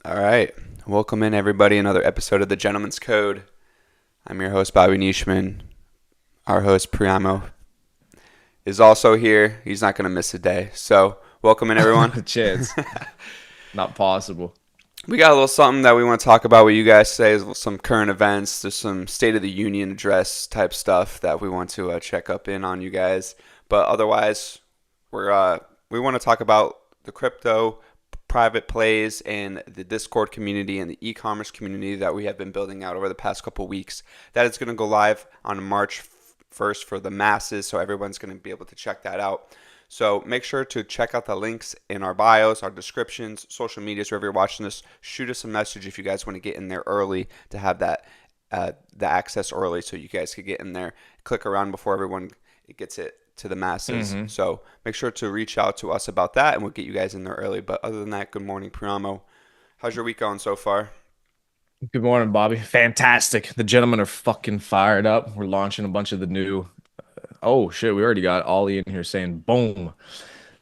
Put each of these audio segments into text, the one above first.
All right. Welcome in, everybody. Another episode of The Gentleman's Code. I'm your host, Bobby Neishman. Our host, Priamo, is also here. He's not going to miss a day. So, welcome in, everyone. Not a chance. Not possible. We got a little something that we want to talk about with you guys today. Some current events. There's some State of the Union address type stuff that we want to check up in on you guys. But otherwise, we want to talk about the crypto private plays and the Discord community and the e-commerce community that we have been building out over the past couple of weeks. That is going to go live on March 1st for the masses, so everyone's going to be able to check that out. So make sure to check out the links in our bios, our descriptions, social medias, wherever you're watching this. Shoot us a message if you guys want to get in there early to have that the access early, so you guys could get in there, click around before everyone gets it to the masses. So make sure to reach out to us about that, and we'll get you guys in there early. But other than that, good morning, Priamo. How's your week going so far? Good morning, Bobby. Fantastic. The gentlemen are fucking fired up. We're launching a bunch of the new. Oh shit, we already got Ollie in here saying boom.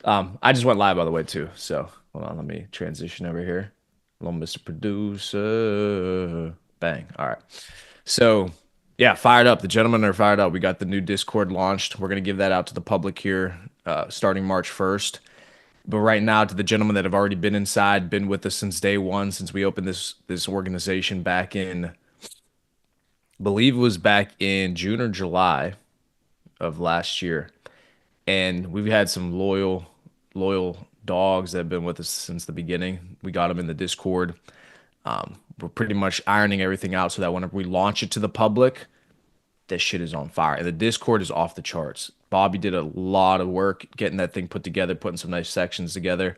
I just went live by the way too. So hold on, let me transition over here. Hello, Mr. Producer. Bang. All right. So yeah, fired up. The gentlemen are fired up. We got the new Discord launched. We're gonna give that out to the public here, starting March 1st. But right now, to the gentlemen that have already been inside, been with us since day one, since we opened this organization back in, I believe it was back in June or July of last year. And we've had some loyal dogs that have been with us since the beginning. We got them in the Discord. We're pretty much ironing everything out so that whenever we launch it to the public, this shit is on fire. And the Discord is off the charts. Bobby did a lot of work getting that thing put together, putting some nice sections together.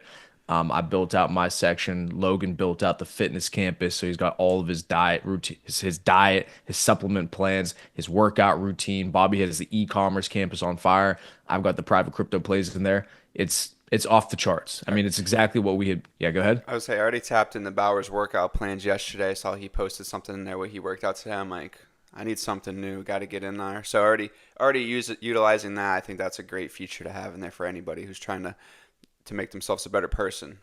I built out my section. Logan built out the fitness campus, so he's got all of his diet routine, his diet, his supplement plans, his workout routine. Bobby has the e-commerce campus on fire. I've got the private crypto plays in there. It's off the charts. I mean, it's exactly what we had. Yeah, go ahead. I would say I already tapped into Bauer's workout plans yesterday. I saw he posted something in there where he worked out today. I'm like, I need something new. Got to get in there. So utilizing that. I think that's a great feature to have in there for anybody who's trying to make themselves a better person.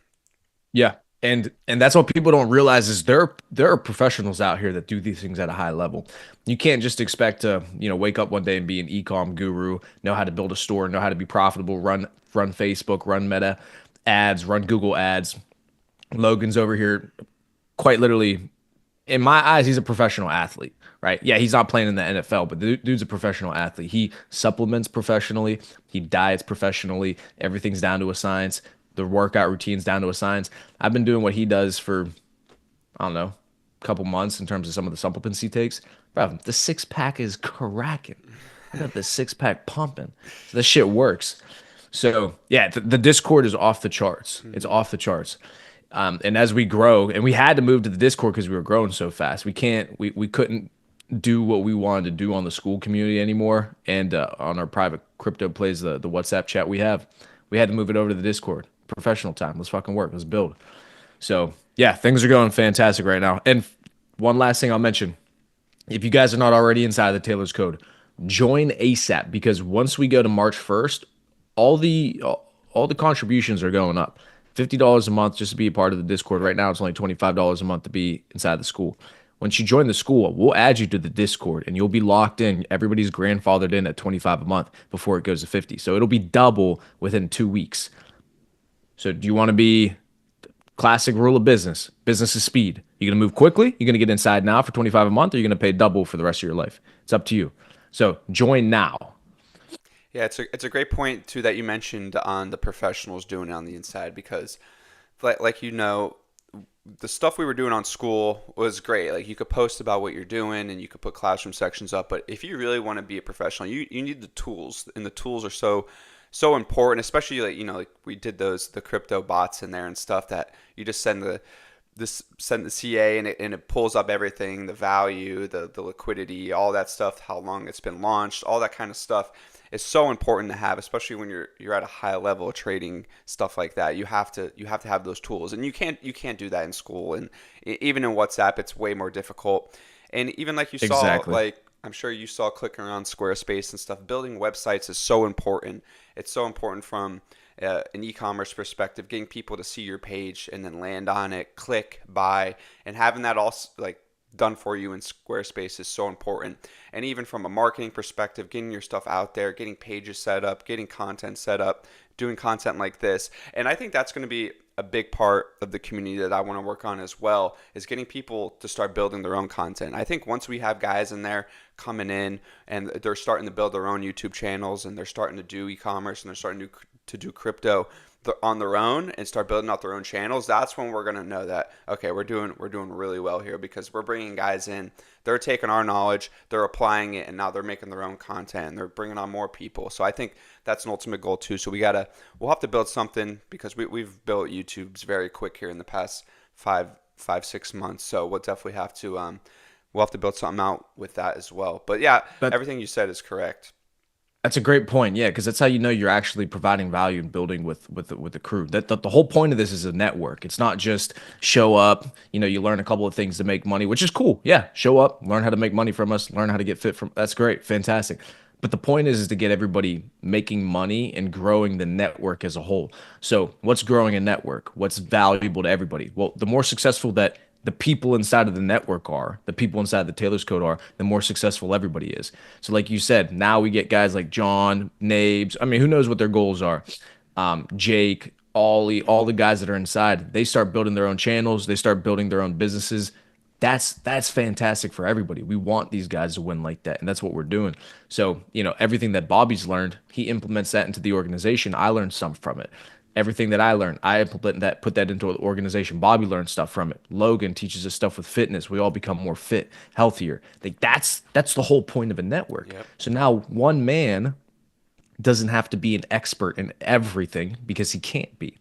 Yeah. And that's what people don't realize is there are professionals out here that do these things at a high level. You can't just expect to, wake up one day and be an e-com guru, know how to build a store, know how to be profitable, run Facebook, run Meta ads, run Google ads. Logan's over here quite literally, in my eyes, he's a professional athlete, right? Yeah, he's not playing in the NFL, but the dude's a professional athlete. He supplements professionally, he diets professionally, everything's down to a science. The workout routine's down to a science. I've been doing what he does for, I don't know, a couple months in terms of some of the supplements he takes. Bro, the six pack is cracking. I got the six pack pumping. So this shit works. So yeah, the Discord is off the charts. It's off the charts. And as we grow, and we had to move to the Discord because we were growing so fast. We couldn't do what we wanted to do on the school community anymore, and on our private crypto plays, the WhatsApp chat we have. We had to move it over to the Discord. Professional time. Let's fucking work. Let's build. So yeah, things are going fantastic right now. And one last thing I'll mention: if you guys are not already inside the Taylor's Code, join ASAP, because once we go to March 1st, all the contributions are going up. $50 a month just to be a part of the Discord. Right now, it's only $25 a month to be inside the school. Once you join the school, we'll add you to the Discord and you'll be locked in. Everybody's grandfathered in at 25 a month before it goes to 50. So it'll be double within 2 weeks. So do you want to be classic rule of business? Business is speed. You're going to move quickly. You're going to get inside now for 25 a month, or you're going to pay double for the rest of your life. It's up to you. So join now. Yeah, it's a great point too that you mentioned on the professionals doing it on the inside, because like the stuff we were doing on school was great. Like, you could post about what you're doing and you could put classroom sections up, but if you really want to be a professional, you need the tools, and the tools are so important, especially like we did the crypto bots in there and stuff that you just send the CA and it pulls up everything, the value, the liquidity, all that stuff, how long it's been launched, all that kind of stuff is so important to have, especially when you're at a high level of trading, stuff like that. You have to have those tools, and you can't do that in school, and even in WhatsApp it's way more difficult. And even like you saw, Exactly. like I'm sure you saw clicking around Squarespace and stuff, building websites is so important. It's so important from an e-commerce perspective, getting people to see your page and then land on it, click, buy, and having that all like done for you in Squarespace is so important. And even from a marketing perspective, getting your stuff out there, getting pages set up, getting content set up, doing content like this. And I think that's going to be a big part of the community that I want to work on as well, is getting people to start building their own content. I think once we have guys in there coming in and they're starting to build their own YouTube channels and they're starting to do e-commerce and they're starting to do crypto on their own and start building out their own channels, that's when we're going to know that, okay, we're doing really well here, because we're bringing guys in, they're taking our knowledge, they're applying it, and now they're making their own content and they're bringing on more people. So I think that's an ultimate goal too. So we'll have to build something, because we've built YouTube's very quick here in the past 6 months. So we'll definitely have to we'll have to build something out with that as well. But yeah, But everything you said is correct. that's a great point. Yeah, because that's how you know you're actually providing value and building with the crew. The whole point of this is a network. It's not just show up, you learn a couple of things to make money, which is cool. Yeah, show up, learn how to make money from us, learn how to get fit from. That's great, fantastic. But the point is to get everybody making money and growing the network as a whole. So, what's growing a network? What's valuable to everybody? Well, the more successful that the people inside of the network are, the people inside the Taylor's Code are, the more successful everybody is. So, like you said, now we get guys like John, Nabes. I mean, who knows what their goals are? Jake, Ollie, all the guys that are inside, they start building their own channels, they start building their own businesses. That's fantastic for everybody. We want these guys to win like that, and that's what we're doing. So, everything that Bobby's learned, he implements that into the organization. I learned some from it. Everything that I learned, I implement that, put that into an organization. Bobby learned stuff from it. Logan teaches us stuff with fitness. We all become more fit, healthier. Like that's the whole point of a network. Yep. So now one man doesn't have to be an expert in everything because he can't be.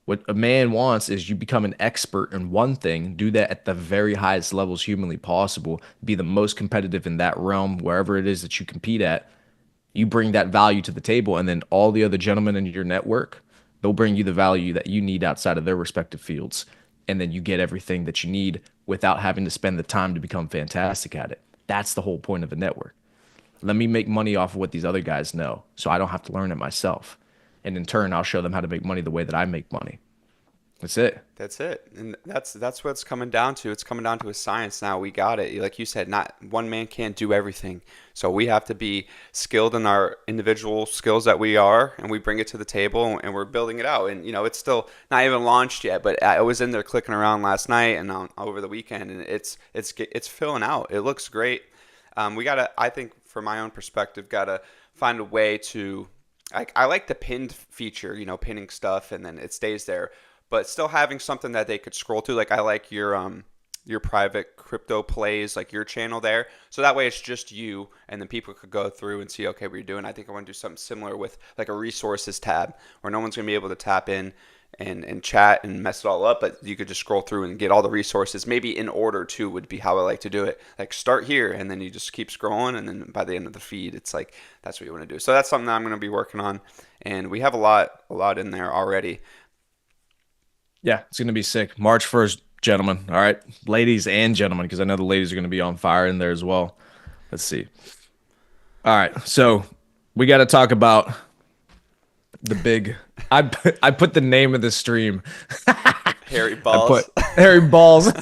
What a man wants is you become an expert in one thing, do that at the very highest levels humanly possible, be the most competitive in that realm, wherever it is that you compete at. You bring that value to the table, and then all the other gentlemen in your network, they'll bring you the value that you need outside of their respective fields. And then you get everything that you need without having to spend the time to become fantastic at it. That's the whole point of a network. Let me make money off of what these other guys know so I don't have to learn it myself. And in turn, I'll show them how to make money the way that I make money. That's it. That's it. And that's what it's coming down to. It's coming down to a science now. We got it. Like you said, not one man can't do everything. So we have to be skilled in our individual skills that we are, and we bring it to the table and we're building it out. And it's still not even launched yet, but I was in there clicking around last night and over the weekend, and it's filling out. It looks great. We gotta, I think, from my own perspective, gotta find a way to. I like the pinned feature, pinning stuff and then it stays there, but still having something that they could scroll to. Like I like your private crypto plays, like your channel there. So that way it's just you, and then people could go through and see, okay, what you're doing. I think I want to do something similar with like a resources tab where no one's going to be able to tap in and chat and mess it all up, but you could just scroll through and get all the resources. Maybe in order too would be how I like to do it. Like start here and then you just keep scrolling, and then by the end of the feed, it's like that's what you want to do. So that's something that I'm going to be working on, and we have a lot in there already. Yeah, it's going to be sick. March 1st, gentlemen. All right. Ladies and gentlemen, because I know the ladies are going to be on fire in there as well. Let's see. All right. So we got to talk about the big. I put the name of the stream. Hairy I balls. put Harry Balls.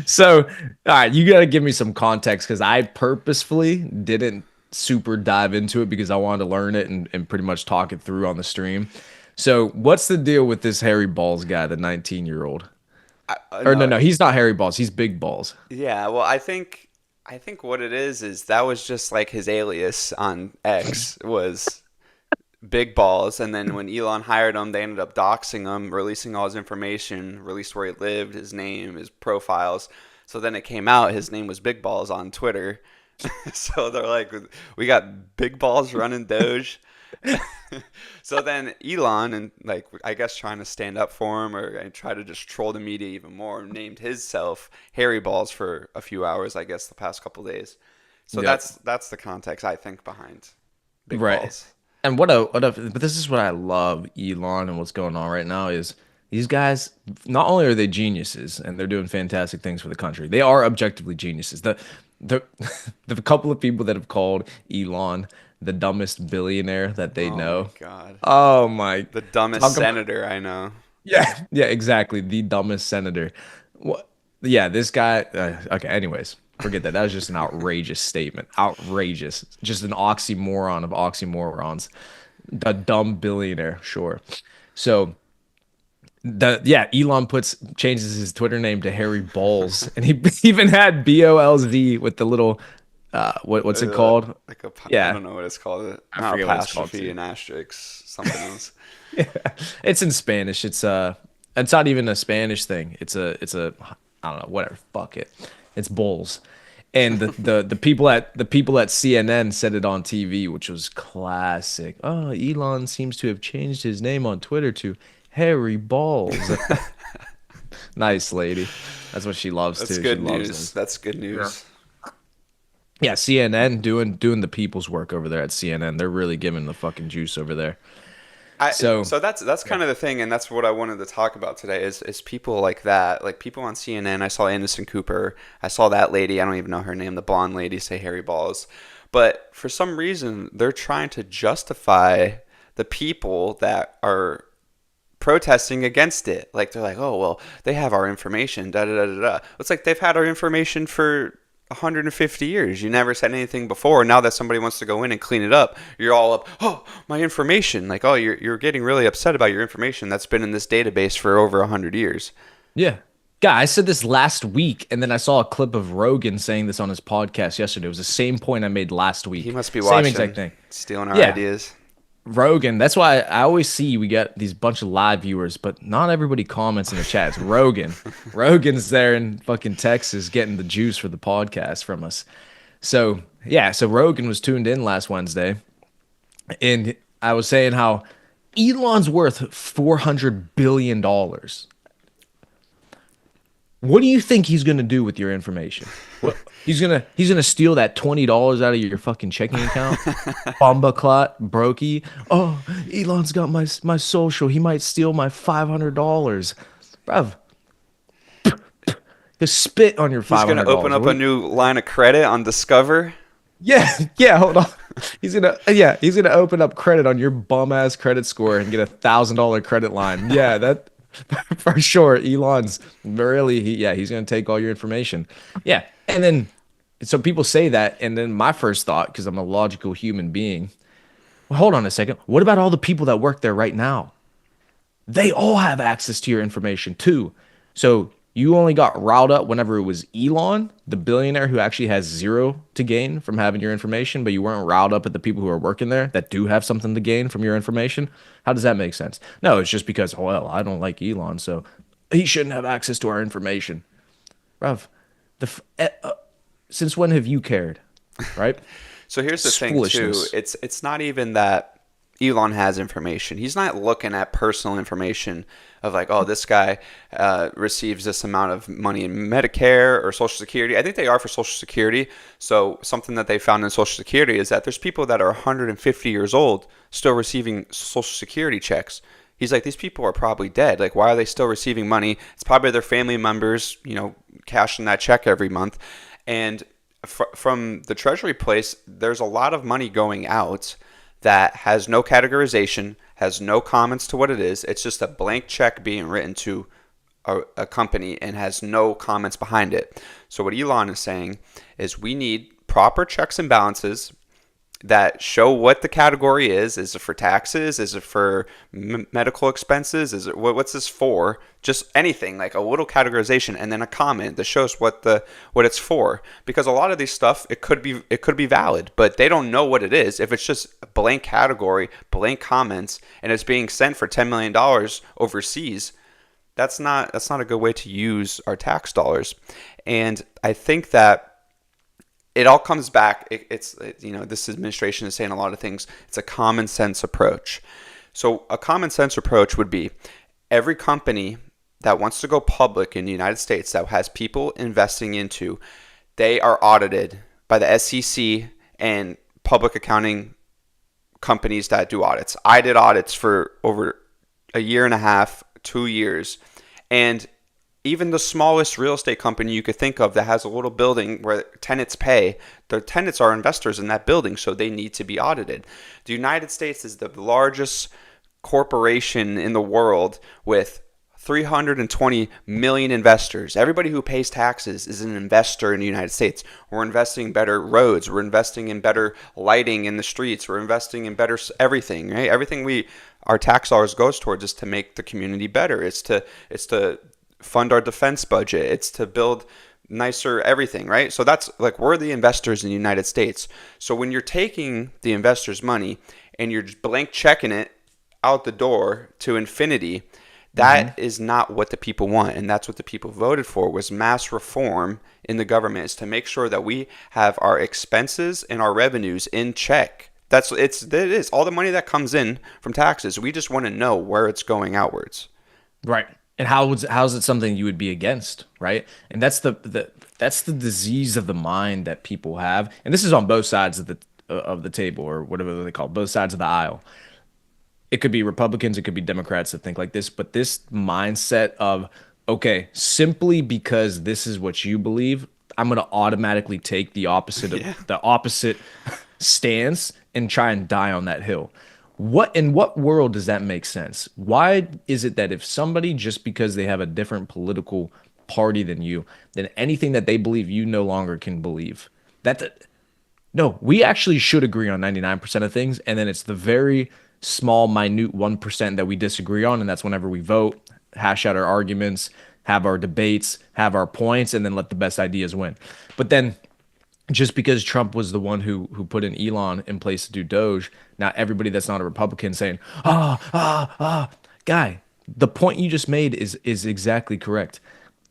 So, all right, you got to give me some context because I purposefully didn't super dive into it because I wanted to learn it and pretty much talk it through on the stream. So, what's the deal with this Harry Balls guy, the 19-year-old? Or no, No, no, he's not Harry Balls. He's Big Balls. yeah. Well, I think what it is that was just like his alias on X was Big Balls, and then when Elon hired him, they ended up doxing him, releasing all his information, released where he lived, his name, his profiles. So then it came out his name was Big Balls on Twitter. So they're like, we got Big Balls running Doge. So then Elon, and like I guess trying to stand up for him or and try to just troll the media even more, named himself Harry Balls for a few hours, I guess the past couple days. So Yep. that's the context I think behind Big Right. Balls. And but this is what I love, Elon, and what's going on right now is these guys, not only are they geniuses and they're doing fantastic things for the country, they are objectively geniuses. The couple of people that have called Elon the dumbest billionaire that they Oh my know. God. Oh my, The dumbest talk about senator I know. yeah, yeah, exactly. The dumbest senator. What? Yeah, this guy. Okay, anyways, forget that. That was just an outrageous statement. Outrageous. Just an oxymoron of oxymorons. The dumb billionaire, sure. So Elon changes his Twitter name to Harry Balls, and he even had BOLZ with the little what's it called? Like a, I Yeah, don't know what it's called. I Not forget what it's called apostrophe, too. an asterisk, something else. Yeah, it's in Spanish. It's not even a Spanish thing. It's a I don't know, whatever. Fuck it. It's Bulls. And the people at CNN said it on TV, which was classic. Oh, Elon seems to have changed his name on Twitter to Harry Balls. Nice lady. That's what she loves That's too. She good loves news. those. That's good Yeah. news. Yeah, CNN doing the people's work over there at CNN. They're really giving the fucking juice over there. So, So that's yeah. kind of the thing, and that's what I wanted to talk about today is people like that, like people on CNN. I saw Anderson Cooper. I saw that lady. I don't even know her name. The blonde lady say Harry Balls, but for some reason they're trying to justify the people that are protesting against it. Like they're like, oh well, they have our information. Da da da da da. It's like they've had our information for 150 years. You never said anything before. Now that somebody wants to go in and clean it up, you're all up. Oh, my information. Like, oh, you're getting really upset about your information that's been in this database for over 100 years. Yeah. Yeah, I said this last week, and then I saw a clip of Rogan saying this on his podcast yesterday. It was the same point I made last He week. must be Same exact watching, thing. stealing our Yeah, ideas. Rogan. That's why I always see we get these bunch of live viewers, but not everybody comments in the chat. It's Rogan. Rogan's there in fucking Texas getting the juice for the podcast from us. So, yeah, so Rogan was tuned in last Wednesday, and I was saying how Elon's worth $400 billion. What do you think he's gonna do with your information? What he's gonna steal that $20 out of your fucking checking account? Bomba clot, brokey. Oh, Elon's got my social. He might steal my $500. Bruv, just spit on your He's gonna open $500. up a new line of credit on Discover. Yeah, yeah, hold on. He's gonna open up credit on your bum ass credit score and get $1,000 credit line. Yeah, that for sure. Elon's really he's gonna take all your information. Yeah. And then so people say that, and then my first thought, because I'm a logical human being, well, hold on a second. What about all the people that work there right now? They all have access to your information too. So you only got riled up whenever it was Elon, the billionaire who actually has zero to gain from having your information, but you weren't riled up at the people who are working there that do have something to gain from your information. How does that make sense? No, it's just because, oh, well, I don't like Elon, so he shouldn't have access to our information. Bruv, since when have you cared? Right? So here's the It's thing too. foolishness. It's not even that Elon has information. He's not looking at personal information of like, oh, this guy receives this amount of money in Medicare or Social Security. I think they are for Social Security. So something that they found in Social Security is that there's people that are 150 years old still receiving Social Security checks. He's like, these people are probably dead. Like, why are they still receiving money? It's probably their family members, cashing that check every month. And from the Treasury place, there's a lot of money going out that has no categorization, has no comments to what it is. It's just a blank check being written to a company and has no comments behind it. So what Elon is saying is we need proper checks and balances that show what the category is. Is it for taxes? Is it for medical expenses? Is it what's this for? Just anything like a little categorization and then a comment that shows what it's for. Because a lot of these stuff it could be valid, but they don't know what it is. If it's just a blank category, blank comments, and it's being sent for $10 million overseas, that's not a good way to use our tax dollars. And I think that it all comes back. This administration is saying a lot of things. It's a common sense approach. So a common sense approach would be every company that wants to go public in the United States that has people investing into, they are audited by the SEC and public accounting companies that do audits. I did audits for over a year and a half, 2 years, and even the smallest real estate company you could think of that has a little building where tenants pay, the tenants are investors in that building, so they need to be audited. The United States is the largest corporation in the world with 320 million investors. Everybody who pays taxes is an investor in the United States. We're investing in better roads. We're investing in better lighting in the streets. We're investing in better everything, right? Everything our tax dollars goes towards is to make the community better. It's to fund our defense budget. It's to build nicer everything, right? So that's like, we're the investors in the United States. So when you're taking the investors' money and you're just blank checking it out the door to infinity, that is not what the people want, and that's what the people voted for, was mass reform in the government, is to make sure that we have our expenses and our revenues in check. It is all the money that comes in from taxes. We just want to know where it's going outwards. Right. And how's it something you would be against, right? And that's the disease of the mind that people have. And this is on both sides of the table, or whatever they call it, both sides of the aisle. It could be Republicans, it could be Democrats that think like this, but this mindset of, okay, simply because this is what you believe, I'm going to automatically take the opposite of the opposite stance and try and die on that hill. In what world does that make sense? Why is it that if somebody, just because they have a different political party than you, then anything that they believe you no longer can believe? No, we actually should agree on 99% of things, and then it's the very small, minute 1% that we disagree on, and that's whenever we vote, hash out our arguments, have our debates, have our points, and then let the best ideas win. But then, just because Trump was the one who put in Elon in place to do DOGE, now everybody that's not a Republican saying, guy, the point you just made is exactly correct.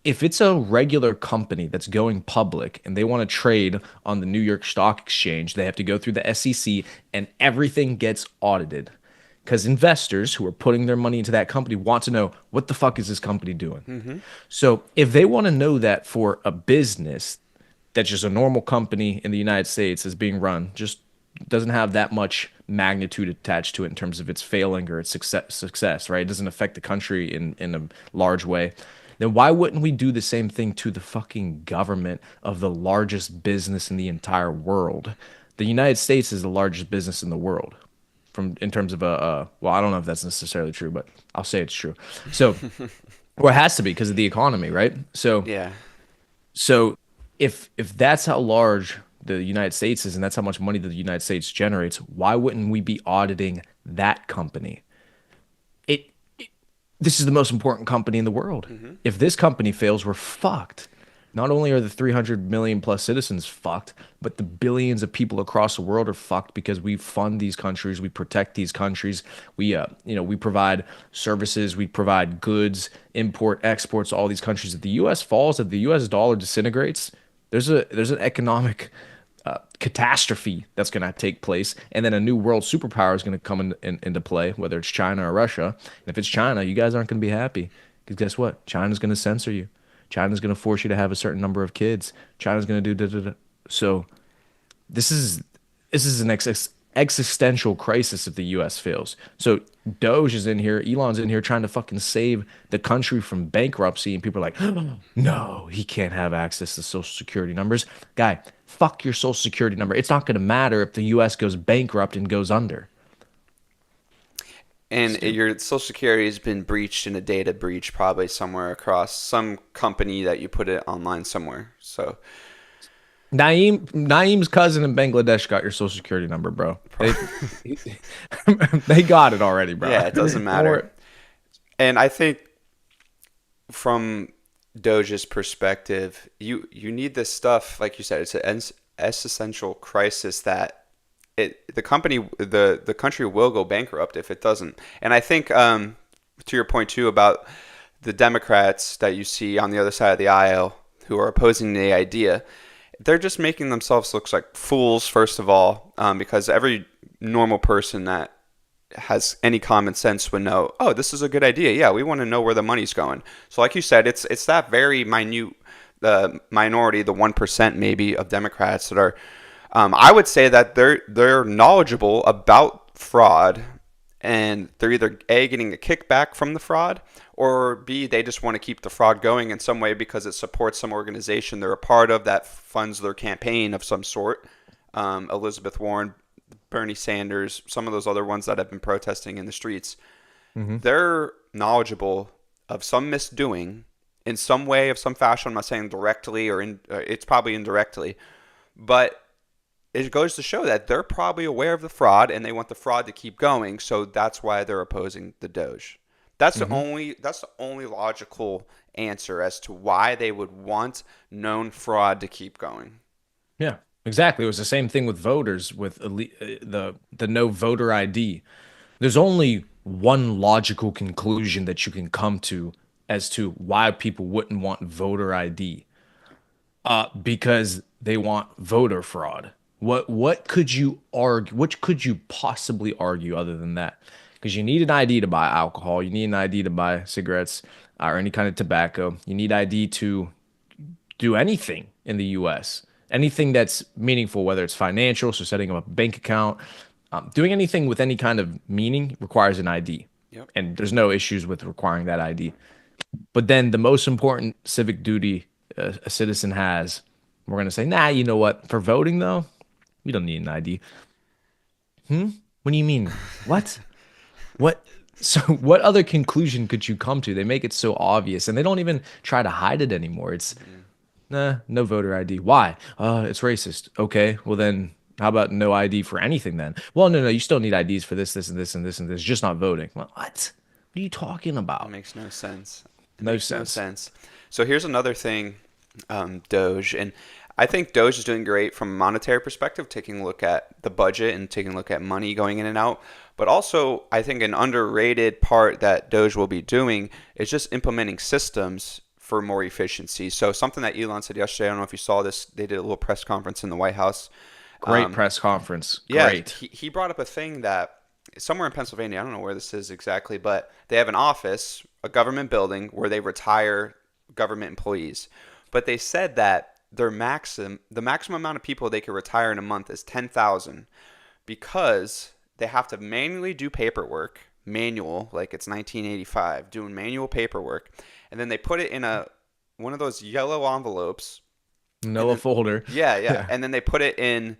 If it's a regular company that's going public and they want to trade on the New York Stock Exchange, they have to go through the SEC and everything gets audited. Because investors who are putting their money into that company want to know, what the fuck is this company doing? So if they want to know that for a business that's just a normal company in the United States is being run, just doesn't have that much magnitude attached to it in terms of its failing or its success, right? It doesn't affect the country in a large way. Then why wouldn't we do the same thing to the fucking government of the largest business in the entire world? The United States is the largest business in the world, in terms of well, I don't know if that's necessarily true, but I'll say it's true. So, well, it has to be because of the economy, right? So, Yeah. so if that's how large the United States is and that's how much money that the United States generates, why wouldn't we be auditing that company? This is the most important company in the world. If this company fails, we're fucked. Not only are the 300 million plus citizens fucked, but the billions of people across the world are fucked because we fund these countries, we protect these countries, we provide services, we provide goods, import, exports to all these countries. If the U.S. falls, if the U.S. dollar disintegrates, there's an economic catastrophe that's going to take place, and then a new world superpower is going to come into play, whether it's China or Russia. And if it's China, you guys aren't going to be happy because guess what? China's going to censor you. China's going to force you to have a certain number of kids. China's going to do da, da, da. So this is an existential crisis if the U.S. fails. So Doge is in here, Elon's in here trying to fucking save the country from bankruptcy, and people are like, no, he can't have access to social security numbers. Guy, fuck your social security number. It's not going to matter if the U.S. goes bankrupt and goes under. And your social security has been breached in a data breach, probably somewhere across some company that you put it online somewhere. So Naeem's cousin in Bangladesh got your social security number, bro. They got it already, bro. yeah, it doesn't matter. And I think from Doge's perspective, you need this stuff, like you said, it's an existential crisis that the country will go bankrupt if it doesn't. And I think to your point too about the Democrats that you see on the other side of the aisle who are opposing the idea, they're just making themselves look like fools, first of all, because every normal person that has any common sense would know, oh, this is a good idea. Yeah, we want to know where the money's going. So like you said, it's that very minute minority, the 1% maybe of Democrats that are, I would say that they're knowledgeable about fraud and they're either A, getting a kickback from the fraud, or B, they just want to keep the fraud going in some way because it supports some organization they're a part of that funds their campaign of some sort. Elizabeth Warren, Bernie Sanders, some of those other ones that have been protesting in the streets, Hmm. they're knowledgeable of some misdoing in some way, of some fashion. I'm not saying directly or it's probably indirectly, but it goes to show that they're probably aware of the fraud and they want the fraud to keep going. So that's why they're opposing the Doge. Hmm. That's the only logical answer as to why they would want known fraud to keep going. Yeah, exactly. It was the same thing with voters with the no voter ID. There's only one logical conclusion that you can come to as to why people wouldn't want voter ID. Because they want voter fraud. What could you argue? What could you possibly argue other than that? Because you need an ID to buy alcohol, you need an ID to buy cigarettes or any kind of tobacco. You need ID to do anything in the US. Anything that's meaningful, whether it's financial, so setting up a bank account, doing anything with any kind of meaning requires an ID. Yep. And there's no issues with requiring that ID. But then the most important civic duty a citizen has, we're going to say, nah, you know what? For voting, though, we don't need an ID. What do you mean? What? What? So, what other conclusion could you come to? They make it so obvious and they don't even try to hide it anymore. It's, Mm-mm. nah, no voter ID. Why? It's racist. Okay, well, then how about no ID for anything then? Well, no, you still need IDs for this, this, and this, and this, and this, just not voting. Well, what? What are you talking It about? makes no sense. It No makes no sense. sense. So here's another thing, Doge, and I think Doge is doing great from a monetary perspective, taking a look at the budget and taking a look at money going in and out. But also, I think an underrated part that Doge will be doing is just implementing systems for more efficiency. So something that Elon said yesterday, I don't know if you saw this, they did a little press conference in the White House. Great Um, press conference. yeah, Great. he brought up a thing that somewhere in Pennsylvania, I don't know where this is exactly, but they have an office, a government building where they retire government employees. But they said that the maximum amount of people they could retire in a month is 10,000 because they have to manually do paperwork, manual, like it's 1985, doing manual paperwork, and then they put it in a one of those yellow envelopes, and Manila then folder. yeah, Yeah. and then they put it in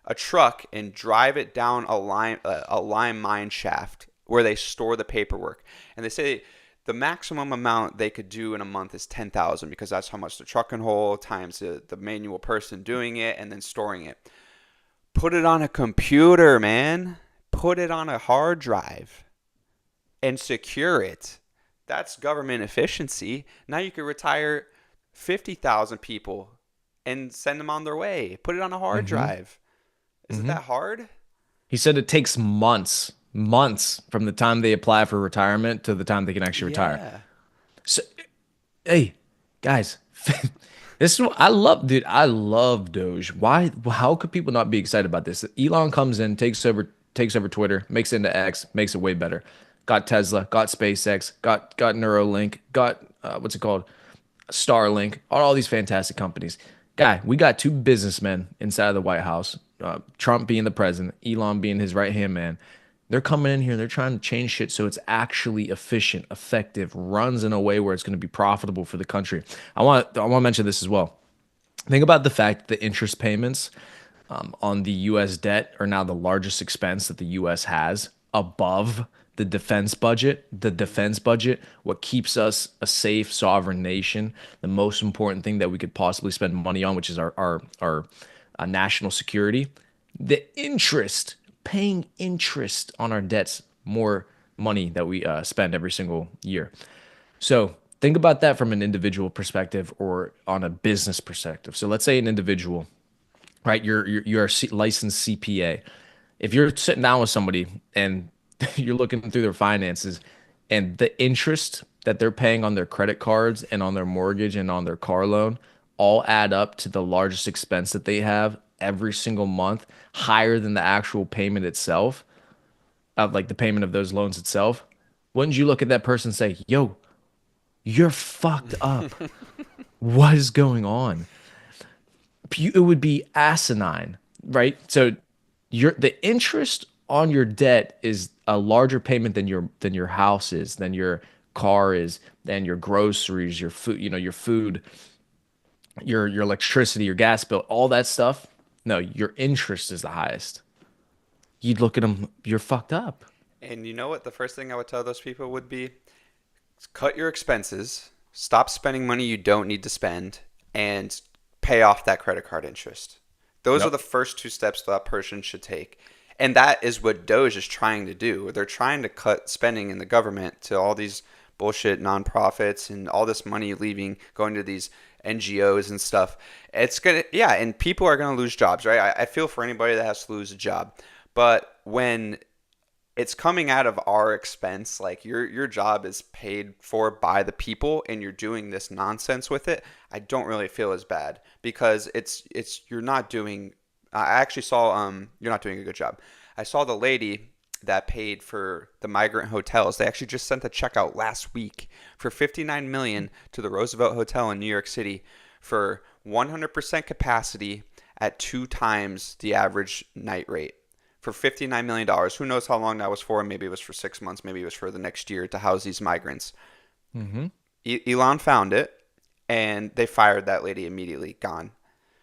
a truck and drive it down a lime mine shaft where they store the paperwork. And they say the maximum amount they could do in a month is 10,000 because that's how much the truck can hold times the manual person doing it and then storing it. Put it on a computer, man. Put it on a hard drive and secure it. That's government efficiency. Now you could retire 50,000 people and send them on their way. Put it on a hard Hmm. drive. Is it Hmm. that hard? He said it takes months from the time they apply for retirement to the time they can actually retire. Yeah. So, hey, guys, this is what I love, dude. I love Doge. Why? How could people not be excited about this? Elon comes in, takes over Twitter, makes it into X, makes it way better. Got Tesla, got SpaceX, got Neuralink, got what's it called? Starlink, all these fantastic companies. Guy, we got two businessmen inside of the White House, Trump being the president, Elon being his right hand man. They're coming in here, they're trying to change shit so it's actually efficient, effective, runs in a way where it's going to be profitable for the country. I want to mention this as well. Think about the fact that the interest payments on the U.S. debt are now the largest expense that the U.S. has above the defense budget, what keeps us a safe, sovereign nation, the most important thing that we could possibly spend money on, which is our national security. The interest, paying interest on our debts, more money that we spend every single year. So think about that from an individual perspective or on a business perspective. So let's say an individual, right? You're a licensed CPA. If you're sitting down with somebody and you're looking through their finances and the interest that they're paying on their credit cards and on their mortgage and on their car loan all add up to the largest expense that they have every single month, higher than the actual payment itself, of like the payment of those loans itself, wouldn't you look at that person and say, yo, you're fucked up? What is going on? It would be asinine, right? So the interest on your debt is a larger payment than your house is, than your car is, than your groceries, your food, your food, your electricity, your gas bill, all that stuff. No, your interest is the highest. You'd look at them, you're fucked up. And you know what? The first thing I would tell those people would be cut your expenses, stop spending money you don't need to spend, and pay off that credit card interest. Those are Yep. the first two steps that person should take. And that is what DOGE is trying to do. They're trying to cut spending in the government to all these bullshit nonprofits and all this money leaving, going to these NGOs and stuff. It's gonna, yeah, and people are gonna lose jobs, right? I feel for anybody that has to lose a job, but when it's coming out of our expense. Like your job is paid for by the people, and you're doing this nonsense with it. I don't really feel as bad because it's you're not doing. I actually saw you're not doing a good job. I saw the lady that paid for the migrant hotels. They actually just sent a check out last week for 59 million to the Roosevelt Hotel in New York City for 100% capacity at two times the average night rate for $59 million. Dollars. Who knows how long that was for? Maybe it was for 6 months. Maybe it was for the next year to house these migrants. Mm-hmm. Elon found it, and they fired that lady immediately. Gone.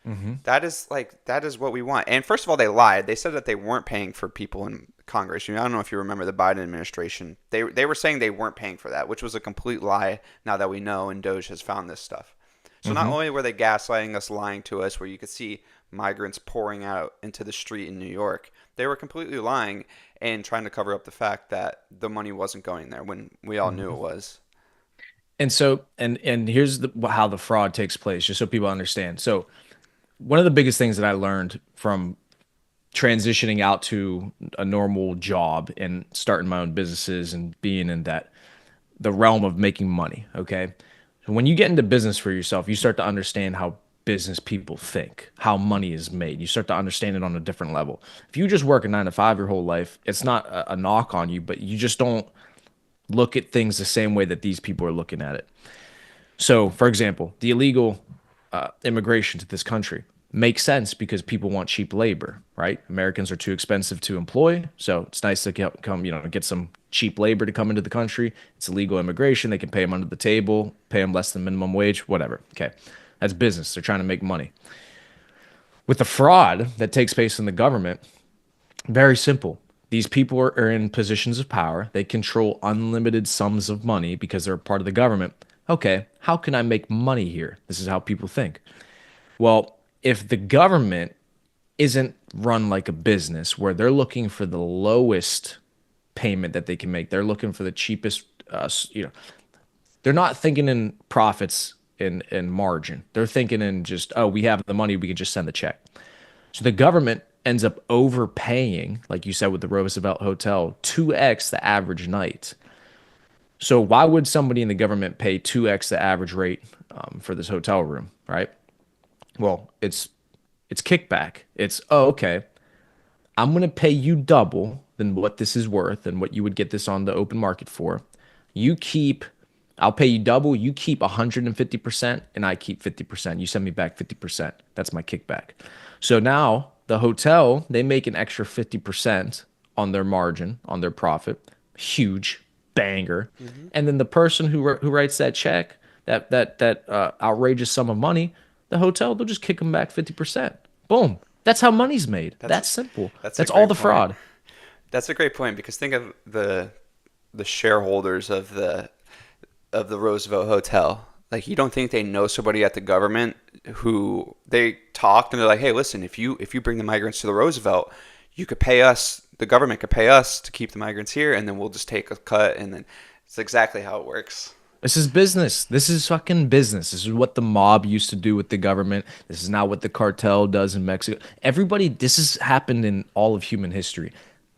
Mm-hmm. That is what we want. And first of all, they lied. They said that they weren't paying for people in Congress. I don't know if you remember the Biden administration. They were saying they weren't paying for that, which was a complete lie. Now that we know, and DOGE has found this stuff. So not Mm-hmm. only were they gaslighting us, lying to us, where you could see migrants pouring out into the street in New York, they were completely lying and trying to cover up the fact that the money wasn't going there when we all knew Mm-hmm. it was. And so, and here's how the fraud takes place, just so people understand. So, one of the biggest things that I learned from transitioning out to a normal job and starting my own businesses and being in the realm of making money, okay? So when you get into business for yourself, you start to understand how business people think, how money is made. You start to understand it on a different level. If you just work a 9 to 5 your whole life, it's not a knock on you, but you just don't look at things the same way that these people are looking at it. So, for example, the illegal immigration to this country makes sense because people want cheap labor, right? Americans are too expensive to employ, so it's nice to come, get some cheap labor to come into the country. It's illegal immigration; they can pay them under the table, pay them less than minimum wage, whatever. Okay, that's business. They're trying to make money. With the fraud that takes place in the government, very simple. These people are in positions of power. They control unlimited sums of money because they're a part of the government. Okay, how can I make money here? This is how people think. Well, if the government isn't run like a business where they're looking for the lowest payment that they can make, they're looking for the cheapest, they're not thinking in profits and margin. They're thinking in just, oh, we have the money, we can just send the check. So the government ends up overpaying, like you said with the Roosevelt Hotel, 2x the average night. So why would somebody in the government pay 2x the average rate for this hotel room, right? Well, it's kickback. It's, oh, okay, I'm going to pay you double than what this is worth and what you would get this on the open market for. You keep, I'll pay you double. You keep 150% and I keep 50%. You send me back 50%. That's my kickback. So now the hotel, they make an extra 50% on their margin, on their profit. Huge banger. Hmm. And then the person who writes that check, that outrageous sum of money, the hotel, they'll just kick them back 50%. Boom. That's how money's made. That's That's simple. that's a That's all great the point. fraud. That's a great point because think of the shareholders of the Roosevelt Hotel. Like you don't think they know somebody at the government who they talked and they're like, "Hey, listen, if you bring the migrants to the Roosevelt, you could pay us, the government could pay us to keep the migrants here and then we'll just take a cut." And then it's exactly how it works. This is business. This is fucking business. This is what the mob used to do with the government. This is not what the cartel does in Mexico. Everybody, this has happened in all of human history.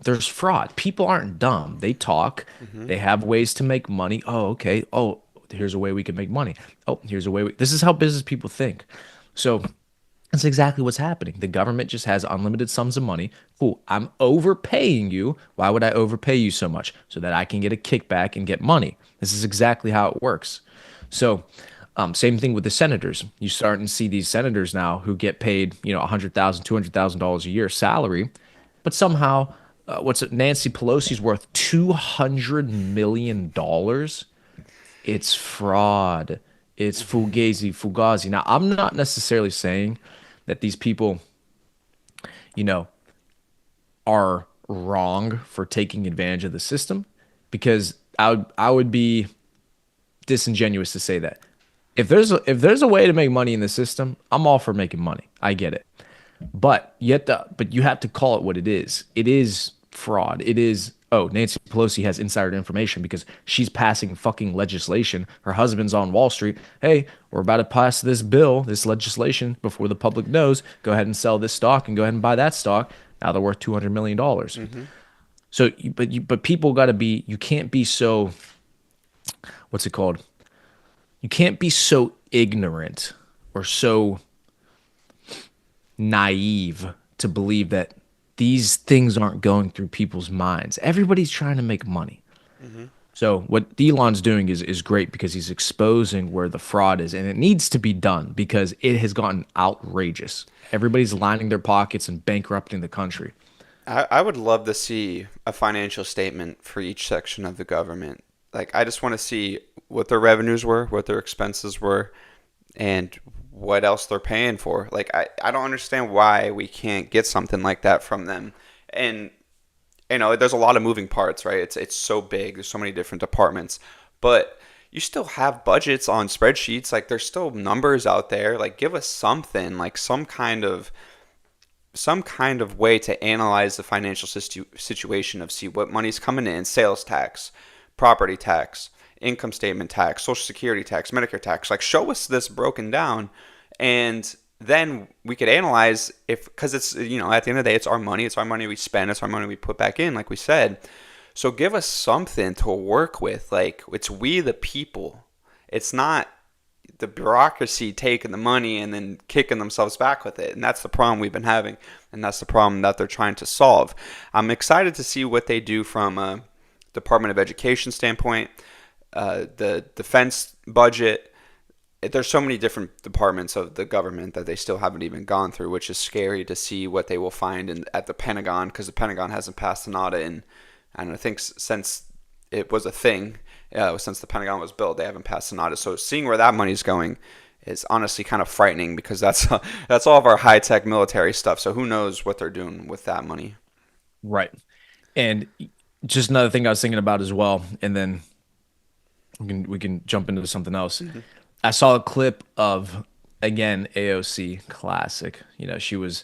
There's fraud. People aren't dumb. They talk. Hmm. They have ways to make money. Oh, okay. Oh, here's a way we can make money. Oh, here's a way. This is how business people think. So that's exactly what's happening. The government just has unlimited sums of money. Cool. I'm overpaying you. Why would I overpay you so much? So that I can get a kickback and get money. This is exactly how it works. So, same thing with the senators. You start to see these senators now who get paid, $100,000, $200,000 a year salary, but somehow what's it? Nancy Pelosi's worth $200 million. It's fraud. It's fugazi. Now, I'm not necessarily saying that these people, you know, are wrong for taking advantage of the system, because I would be disingenuous to say that. If there's a way to make money in the system, I'm all for making money. I get it. But you have to call it what it is. It is fraud. It is, oh, Nancy Pelosi has insider information because she's passing fucking legislation. Her husband's on Wall Street. Hey, we're about to pass this bill, this legislation before the public knows. Go ahead and sell this stock and go ahead and buy that stock. Now they're worth $200 million. So, but people got to be. You can't be so. What's it called? You can't be so ignorant or so naive to believe that these things aren't going through people's minds. Everybody's trying to make money. So what Elon's doing is great because he's exposing where the fraud is, and it needs to be done because it has gotten outrageous. Everybody's lining their pockets and bankrupting the country. I would love to see a financial statement for each section of the government. Like, I just want to see what their revenues were, what their expenses were, and what else they're paying for. Like, I don't understand why we can't get something like that from them. And, there's a lot of moving parts, right? It's so big. There's so many different departments. But you still have budgets on spreadsheets. Like, there's still numbers out there. Like, give us something, like some kind of way to analyze the financial situation of see what money's coming in, sales tax, property tax, income statement tax, social security tax, Medicare tax. Like, show us this broken down, and then we could analyze if, because it's, at the end of the day, it's our money we spend, it's our money we put back in, like we said. So give us something to work with. Like, it's we the people. It's not the bureaucracy taking the money and then kicking themselves back with it. And that's the problem we've been having. And that's the problem that they're trying to solve. I'm excited to see what they do from a Department of Education standpoint, the defense budget. There's so many different departments of the government that they still haven't even gone through, which is scary to see what they will find at the Pentagon, because the Pentagon hasn't passed an audit in, I don't know, I think since it was a thing. Since the Pentagon was built, they haven't passed an audit. So seeing where that money's going is honestly kind of frightening, because that's all of our high-tech military stuff. So who knows what they're doing with that money. Right. And just another thing I was thinking about as well, and then we can jump into something else. I saw a clip of, again, AOC, classic. She was,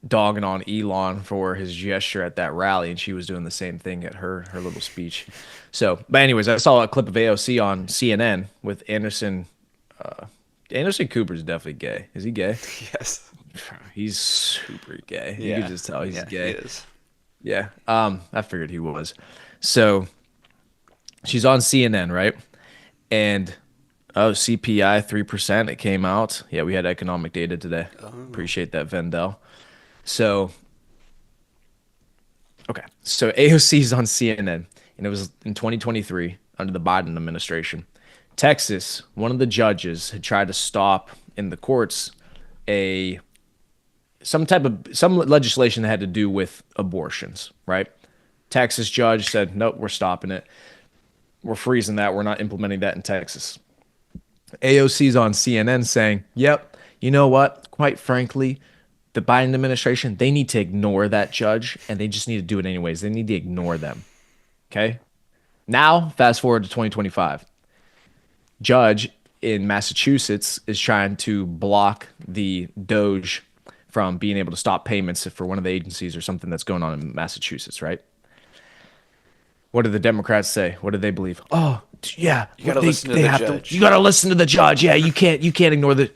dogging on Elon for his gesture at that rally, and she was doing the same thing at her little speech. So, but anyways, I saw a clip of AOC on CNN with Anderson. Anderson Cooper's definitely gay. Is he gay? Yes. He's super gay. You Yeah. can just tell he's gay. He is. Yeah. I figured he was. So she's on CNN, right? And CPI 3%. It came out. Yeah, we had economic data today. Appreciate that, Vendel. So, okay. So AOC's on CNN, and it was in 2023 under the Biden administration. Texas, one of the judges had tried to stop in the courts some legislation that had to do with abortions, right? Texas judge said, nope, we're stopping it. We're freezing that. We're not implementing that in Texas. AOC's on CNN saying, yep, you know what? Quite frankly, the Biden administration, they need to ignore that judge, and they just need to do it anyways. They need to ignore them. Okay? Now, fast forward to 2025. Judge in Massachusetts is trying to block the DOGE from being able to stop payments for one of the agencies or something that's going on in Massachusetts, right? What do the Democrats say? What do they believe? Oh, yeah, You gotta listen to the judge. You gotta listen to the judge. Yeah, you can't ignore the.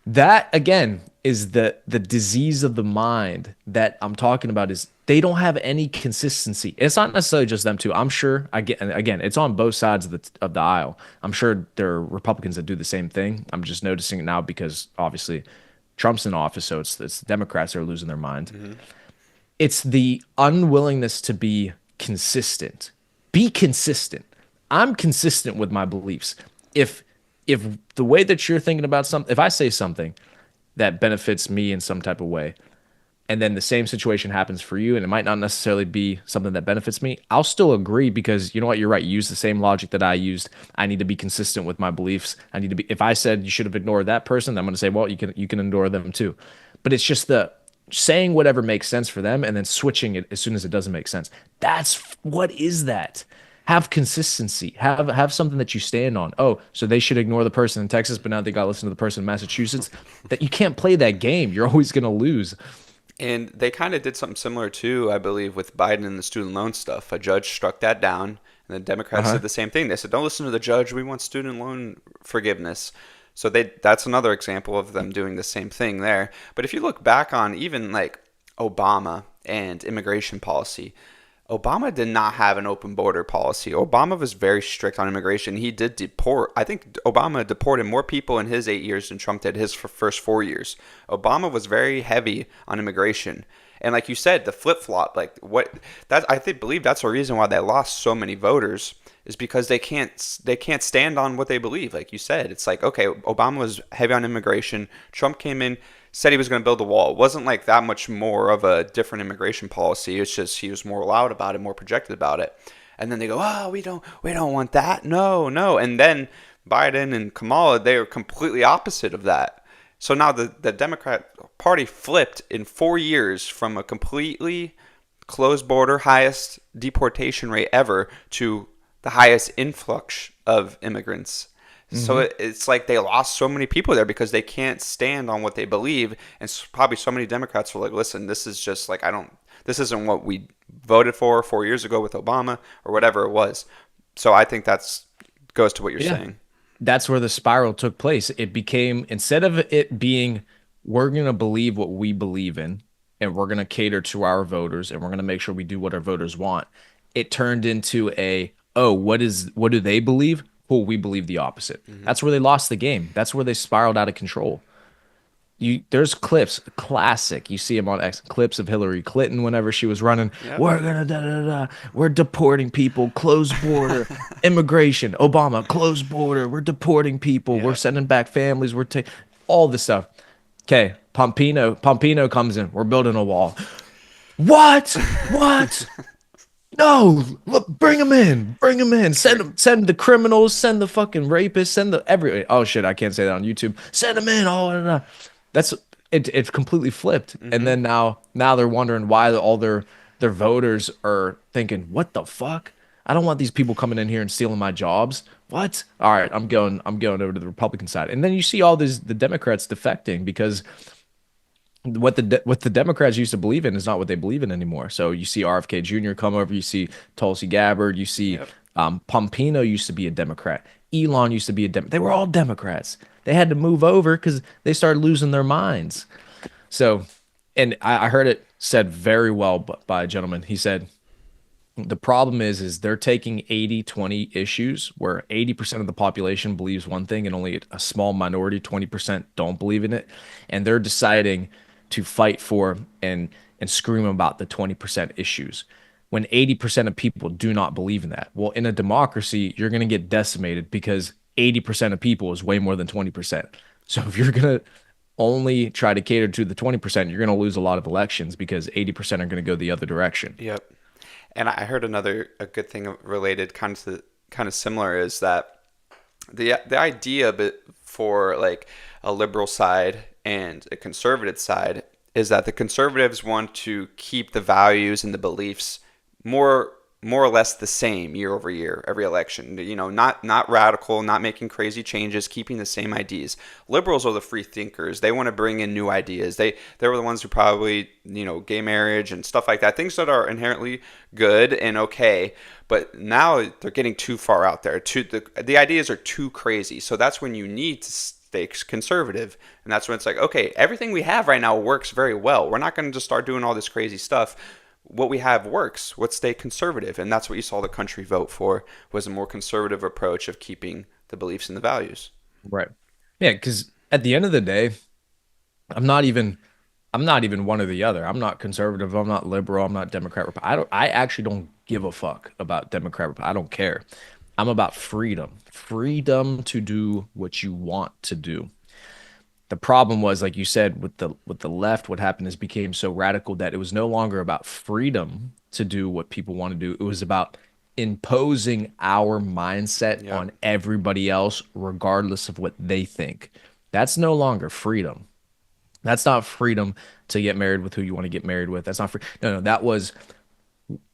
That again is the disease of the mind that I'm talking about. Is they don't have any consistency. It's not necessarily just them too. I'm sure. Again, it's on both sides of the aisle. I'm sure there are Republicans that do the same thing. I'm just noticing it now because obviously Trump's in office, so it's the Democrats that are losing their mind. It's the unwillingness to be consistent. Be consistent. I'm consistent with my beliefs. If the way that you're thinking about something, if I say something that benefits me in some type of way, and then the same situation happens for you, and it might not necessarily be something that benefits me, I'll still agree because you know what, you're right. You use the same logic that I used. I need to be consistent with my beliefs. I need to be, if I said you should have ignored that person, I'm going to say, well, you can ignore them too. But it's just the saying whatever makes sense for them and then switching it as soon as it doesn't make sense. What is that? Have consistency. Have something that you stand on. Oh, so they should ignore the person in Texas, but now they got to listen to the person in Massachusetts. That you can't play that game. You're always going to lose. And they kind of did something similar too, I believe, with Biden and the student loan stuff. A judge struck that down, and the Democrats Uh-huh. did the same thing. They said, "Don't listen to the judge. We want student loan forgiveness." So that's another example of them doing the same thing there. But if you look back on even like Obama and immigration policy, Obama did not have an open border policy. Obama was very strict on immigration. He did deport. I think Obama deported more people in his 8 years than Trump did his first 4 years. Obama was very heavy on immigration. And like you said, the flip flop, like what that I think believe that's the reason why they lost so many voters is because they can't stand on what they believe. Like you said, it's like okay, Obama was heavy on immigration. Trump came in, said he was going to build a wall. It wasn't like that much more of a different immigration policy. It's just he was more loud about it, more projected about it. And then they go, "Oh, we don't want that. No, no." And then Biden and Kamala, they are completely opposite of that. So now the Democrat Party flipped in 4 years from a completely closed border, highest deportation rate ever to the highest influx of immigrants. So Hmm. it's like they lost so many people there because they can't stand on what they believe, and probably so many Democrats were like, "Listen, this is just like I don't. This isn't what we voted for 4 years ago with Obama or whatever it was." So I think that's goes to what you're Yeah. saying. That's where the spiral took place. It became, instead of it being, we're going to believe what we believe in and we're going to cater to our voters and we're going to make sure we do what our voters want, it turned into oh, what do they believe? Well, we believe the opposite. Hmm. That's where they lost the game. That's where they spiraled out of control. There's clips, classic. You see them on X clips of Hillary Clinton whenever she was running. Yep. We're gonna da da da. We're deporting people. Closed border. Immigration. Obama. Closed border. We're deporting people. We're Yep. sending back families. We're taking all this stuff. Okay. Pompino comes in. We're building a wall. What? What? No, look, bring them in. Bring them in. Send them, send the criminals, send the fucking rapists, send the every oh shit, I can't say that on YouTube. Send them in. Oh, that's it. It's completely flipped. And Hmm. then now they're wondering why all their voters are thinking, what the fuck? I don't want these people coming in here and stealing my jobs. What? All right, I'm going over to the Republican side. And then you see all these the Democrats defecting because what the Democrats used to believe in is not what they believe in anymore. So you see RFK Jr. come over, you see Tulsi Gabbard, you see Yep. Pompino used to be a Democrat, Elon used to be a Dem. They were all Democrats. They had to move over because they started losing their minds. So, and I heard it said very well by a gentleman. He said the problem is they're taking 80-20 issues where 80% of the population believes one thing and only a small minority, 20% don't believe in it. And they're deciding to fight for and scream about the 20% issues when 80% of people do not believe in that. Well, in a democracy, you're going to get decimated because 80% of people is way more than 20%. So if you're going to only try to cater to the 20%, you're going to lose a lot of elections because 80% are going to go the other direction. Yep. And I heard a good thing related kind of similar is that the idea for like a liberal side and a conservative side is that the conservatives want to keep the values and the beliefs more more or less the same year over year, every election. You know, not radical, not making crazy changes, keeping the same ideas. Liberals are the free thinkers. They want to bring in new ideas. They were the ones who probably, gay marriage and stuff like that, things that are inherently good and okay. But now they're getting too far out there. The ideas are too crazy. So that's when you need to stay conservative, and that's when it's like, okay, everything we have right now works very well. We're not going to just start doing all this crazy stuff. What we have works. Let's stay conservative, and that's what you saw the country vote for, was a more conservative approach of keeping the beliefs and the values. Right. Yeah, because at the end of the day, I'm not even I'm not even one or the other. I'm not conservative. I'm not liberal. I'm not Democrat. I actually don't give a fuck about Democrat. I don't care. I'm about freedom. Freedom to do what you want to do. The problem was, like you said, with the left, what happened is became so radical that it was no longer about freedom to do what people want to do. It was about imposing our mindset Yep. on everybody else, regardless of what they think. That's no longer freedom. That's not freedom to get married with who you want to get married with. That's not free. No, no, that was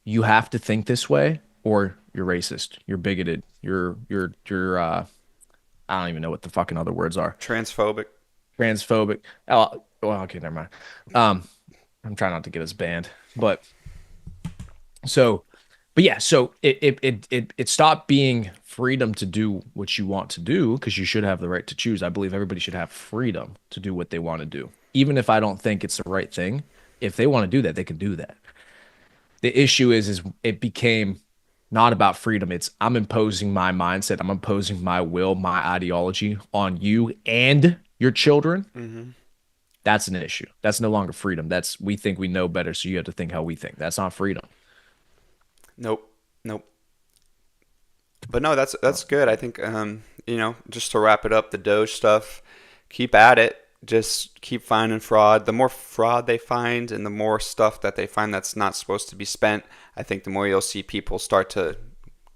you have to think this way or you're racist, you're bigoted, you're I don't even know what the fucking other words are. Transphobic. Transphobic. Oh, well, okay, never mind. Um, I'm trying not to get us banned, but so, but yeah, so it stopped being freedom to do what you want to do because you should have the right to choose. I believe everybody should have freedom to do what they want to do, even if I don't think it's the right thing. If they want to do that, they can do that. The issue is it became not about freedom. It's I'm imposing my mindset, I'm imposing my will, my ideology on you and your children. Hmm. That's an issue. That's no longer freedom. That's we think we know better, so you have to think how we think. That's not freedom. Nope. Nope. But no, that's good. I think just to wrap it up, the Doge stuff, keep at it. Just keep finding fraud. The more fraud they find and the more stuff that they find that's not supposed to be spent, I think the more you'll see people start to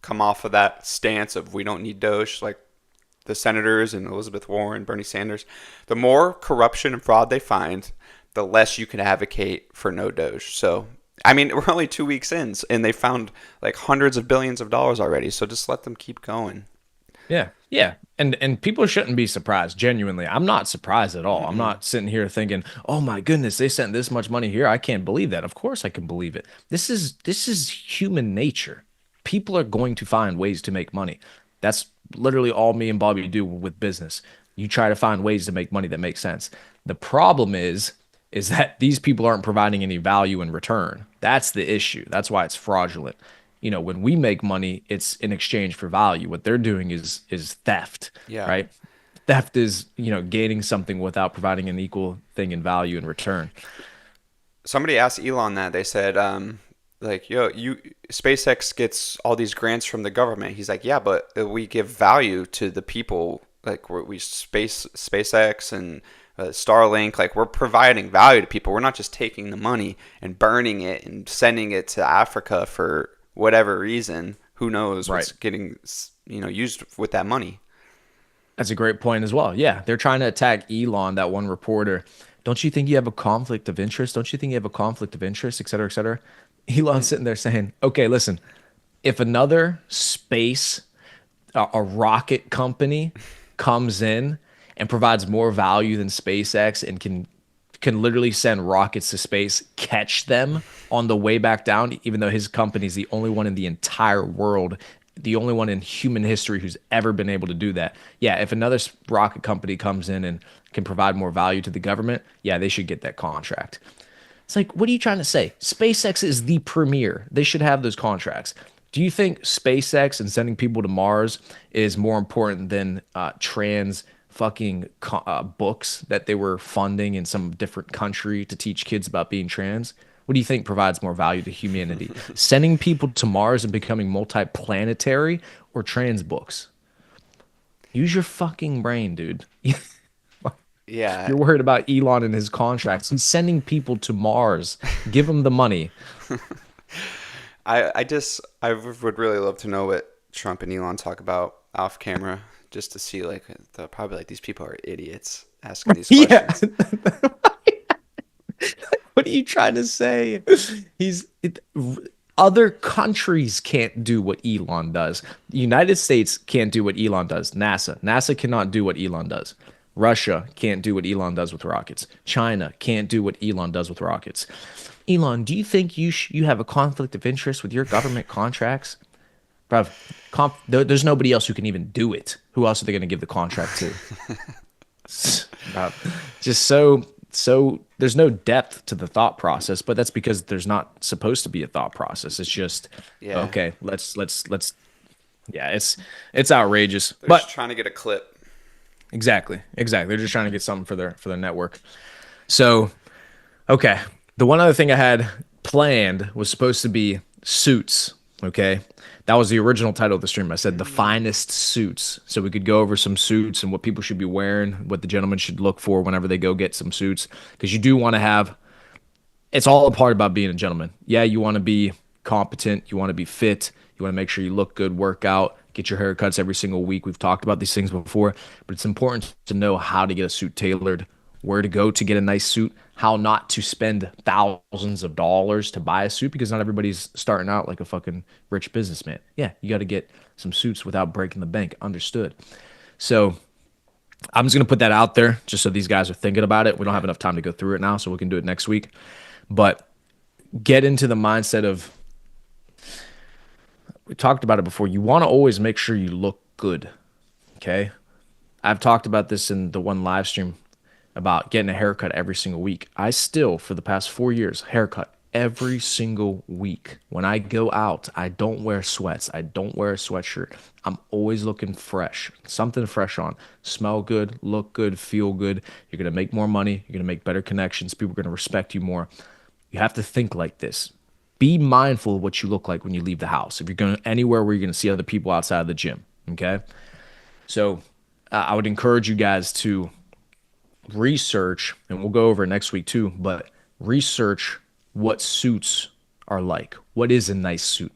come off of that stance of we don't need Doge, like the senators and Elizabeth Warren, Bernie Sanders. The more corruption and fraud they find, the less you can advocate for no Doge. So, I mean, we're only 2 weeks in, and they found like hundreds of billions of dollars already. So just let them keep going. Yeah, yeah. And people shouldn't be surprised, genuinely. I'm not surprised at all. I'm Mm-mm. not sitting here thinking, "Oh my goodness, they sent this much money here. I can't believe that." Of course I can believe it. This is human nature. People are going to find ways to make money. That's literally all me and Bobby do with business. You try to find ways to make money that make sense. The problem is that these people aren't providing any value in return. That's the issue. That's why it's fraudulent. When we make money, it's in exchange for value. What they're doing is theft, Yeah. right? Theft is, gaining something without providing an equal thing in value in return. Somebody asked Elon that. They said, like, yo, SpaceX gets all these grants from the government. He's like, yeah, but we give value to the people. Like, we SpaceX and Starlink. Like, we're providing value to people. We're not just taking the money and burning it and sending it to Africa for whatever reason. Who knows Right. what's getting used with that money? That's a great point as well. Yeah, they're trying to attack Elon, that one reporter. Don't you think you have a conflict of interest? Don't you think you have a conflict of interest, et cetera, et cetera? Elon's sitting there saying, okay, listen, if another space, a rocket company comes in and provides more value than SpaceX and can literally send rockets to space, catch them on the way back down, even though his company is the only one in the entire world, the only one in human history who's ever been able to do that. Yeah, if another rocket company comes in and can provide more value to the government, yeah, they should get that contract. It's like, what are you trying to say? SpaceX is the premier. They should have those contracts. Do you think SpaceX and sending people to Mars is more important than trans fucking books that they were funding in some different country to teach kids about being trans? What do you think provides more value to humanity? Sending people to Mars and becoming multiplanetary or trans books? Use your fucking brain, dude. Yeah. You're worried about Elon and his contracts. He's sending people to Mars. Give him the money. I would really love to know what Trump and Elon talk about off camera, just to see like probably like these people are idiots asking these Yeah. questions. What are you trying to say? Other countries can't do what Elon does. The United States can't do what Elon does. NASA cannot do what Elon does. Russia can't do what Elon does with rockets. China can't do what Elon does with rockets. Elon, do you think you have a conflict of interest with your government contracts? Bruv, there's nobody else who can even do it. Who else are they going to give the contract to? Bruv, just so there's no depth to the thought process, but that's because there's not supposed to be a thought process. It's just Yeah, okay, let's yeah, it's outrageous. they're just But trying to get a clip. exactly. They're just trying to get something for their network. So, okay. The one other thing I had planned was supposed to be suits. Okay. That was the original title of the stream. I said the finest suits. So we could go over some suits and what people should be wearing, what the gentleman should look for whenever they go get some suits. Because you do want to have, it's all a part about being a gentleman. Yeah, you want to be competent, you want to be fit, you want to make sure you look good, work out, get your haircuts every single week. We've talked about these things before, but it's important to know how to get a suit tailored, where to go to get a nice suit, how not to spend thousands of dollars to buy a suit because not everybody's starting out like a fucking rich businessman. Yeah, you got to get some suits without breaking the bank. Understood. So I'm just going to put that out there just so these guys are thinking about it. We don't have enough time to go through it now, so we can do it next week. But get into the mindset of, we talked about it before. You want to always make sure you look good. Okay. I've talked about this in the one live stream about getting a haircut every single week. I still, for the past 4 years, haircut every single week. When I go out, I don't wear sweats. I don't wear a sweatshirt. I'm always looking fresh, something fresh on. Smell good, look good, feel good. You're going to make more money. You're going to make better connections. People are going to respect you more. You have to think like this. Be mindful of what you look like when you leave the house. If you're going anywhere where you're going to see other people outside of the gym, okay? So I would encourage you guys to research, and we'll go over it next week too, but research what suits are like. What is a nice suit?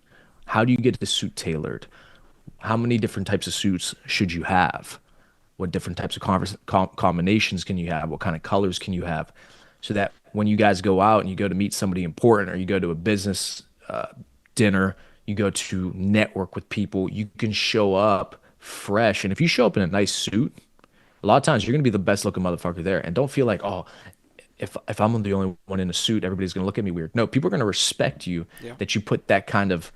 How do you get the suit tailored? How many different types of suits should you have? What different types of combinations can you have? What kind of colors can you have? So that when you guys go out and you go to meet somebody important or you go to a business dinner, you go to network with people, you can show up fresh. And if you show up in a nice suit, a lot of times you're going to be the best looking motherfucker there. And don't feel like, oh, if I'm the only one in a suit, everybody's going to look at me weird. No, people are going to respect you Yeah. that you put that kind of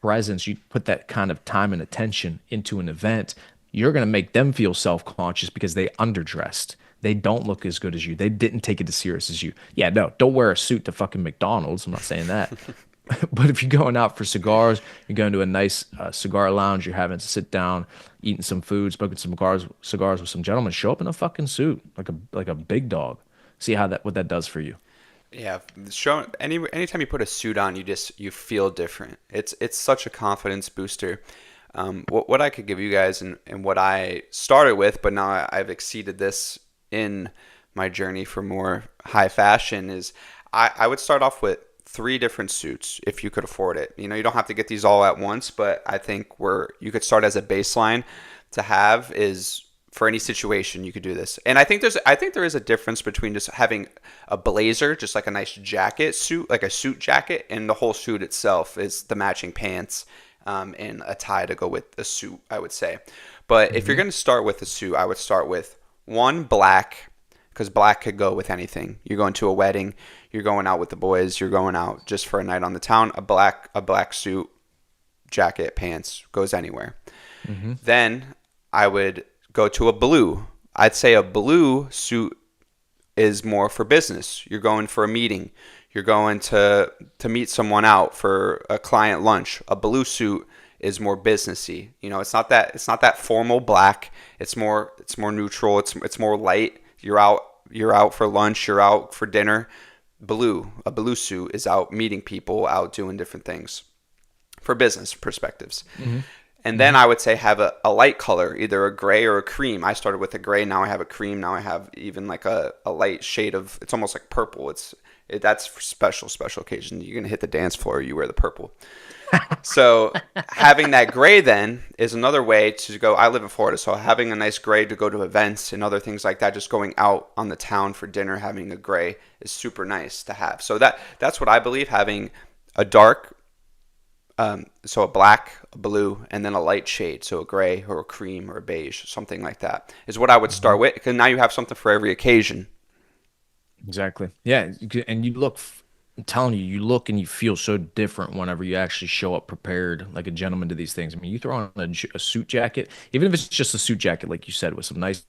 presence, you put that kind of time and attention into an event. You're going to make them feel self-conscious because they underdressed. They don't look as good as you. They didn't take it as serious as you. Yeah, no, don't wear a suit to fucking McDonald's. I'm not saying that. But if you're going out for cigars, you're going to a nice cigar lounge, you're having to sit down, eating some food, smoking some cigars with some gentlemen, show up in a fucking suit, like a big dog. See how that what that does for you. Yeah, anytime you put a suit on, you feel different. It's such a confidence booster. What I could give you guys and what I started with, but now I've exceeded this in my journey for more high fashion is I would start off with three different suits if you could afford it. You know, you don't have to get these all at once, but I think where you could start as a baseline to have is for any situation you could do this. And I think there is a difference between just having a blazer, just like a nice jacket suit, like a suit jacket, and the whole suit itself is the matching pants and a tie to go with the suit, I would say. But if you're Hmm. going to start with a suit, I would start with one black, because black could go with anything. You're going to a wedding, you're going out with the boys, you're going out just for a night on the town. A black suit, jacket, pants goes anywhere. Hmm. Then I would go to a blue. I'd say a blue suit is more for business. You're going for a meeting. You're going to meet someone out for a client lunch. A blue suit is more businessy. You know, it's not that formal black. It's more neutral. It's more light. You're out for lunch. You're out for dinner. A blue suit is out meeting people, out doing different things for business perspectives. Hmm. And then Hmm. I would say have a light color, either a gray or a cream. I started with a gray, now I have a cream, now I have even like a light shade of, it's almost like purple. That's for special occasion. You're gonna hit the dance floor, you wear the purple. So having that gray then is another way to go. I live in Florida, so having a nice gray to go to events and other things like that, just going out on the town for dinner, having a gray is super nice to have. So that's what I believe. Having a dark, so a black, a blue, and then a light shade, so a gray or a cream or a beige, something like that, is what I would Hmm. start with. Because now you have something for every occasion. Exactly. Yeah, and you look. I'm telling you, you look and you feel so different whenever you actually show up prepared, like a gentleman to these things. I mean, you throw on a suit jacket, even if it's just a suit jacket, like you said, with some nice